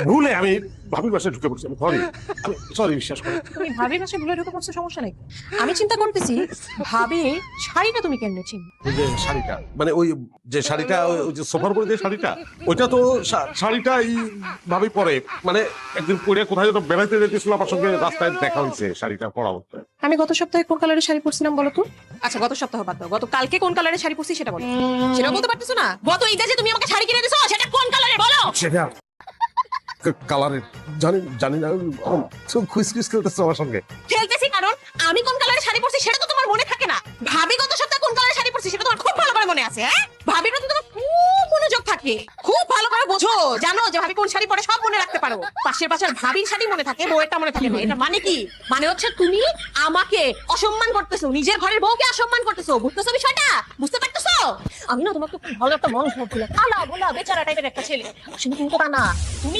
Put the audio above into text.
ভুলে আমি ভাবির বাসায় ঢুকে পড়ছি, আমি সরি, আমি সরি, বিশ্বাস করো। তুমি ভাবির কাছে ভুলে ঢুকে পড়ছো, সমস্যা নেই। আমি চিন্তা করতেছি ভাবি শাড়িটা তুমি কেমনে চিনবে? ওই যে শাড়িটা, মানে ওই যে শাড়িটা, ওই যে সোফার উপরে যে শাড়িটা, ওইটা তো শাড়িটা এই ভাবি পরে, মানে একদিন পরে কোথায় যেন বেড়াইতে যেতেছিল, আমার সঙ্গে রাস্তায় দেখা হয়েছে শাড়িটা পরা অবস্থায়। আমি গত সপ্তাহে কোন কালারের শাড়ি পরছিলাম বলো তো? আচ্ছা গত সপ্তাহ বাদ দাও, গত কালকে কোন কালারের শাড়ি পরছি সেটা বলো। সেটা বলতে পারতেছো না? গত ঈদে যে তুমি আমাকে শাড়ি কিনে দিছো সেটা কোন কালারের বলো? সেটা কালারের জানি জানি না, খুশ খুশ খেলতেছে আমার সঙ্গে। খেলতেছি কারণ আমি কোন কালারের শাড়ি পরছি সেটা তো তোমার মনে থাকে না। ভাবি গত সপ্তাহে কোন কালারের শাড়ি পরছি সেটা তোমার খুব ভালো করে মনে আছে। হ্যাঁ, ভাবির প্রতি তোমার খুব মনোযোগ থাকে, খুব ভালো করে বোঝো, জানো যে ভাবি কোন শাড়ি পরে সব মনে রাখতে পারো। পাশের পাশের ভাবির শাড়ি মনে থাকে, বউয়েরটা মনে থাকে না। এটা মানে কি? মানে হচ্ছে তুমি আমাকে অসম্মান করতেছো, নিজের ঘরের বউকে অসম্মান করতেছো। বুঝতেছো বিষয়টা? বুঝতে পারতেছো? আমি না তোমাকে খুব ভালো একটা মানুষ ভাবছিলাম, আলা বলা বেচারা টাইপের একটা ছেলে, আসলে কিন্তু তা না। তুমি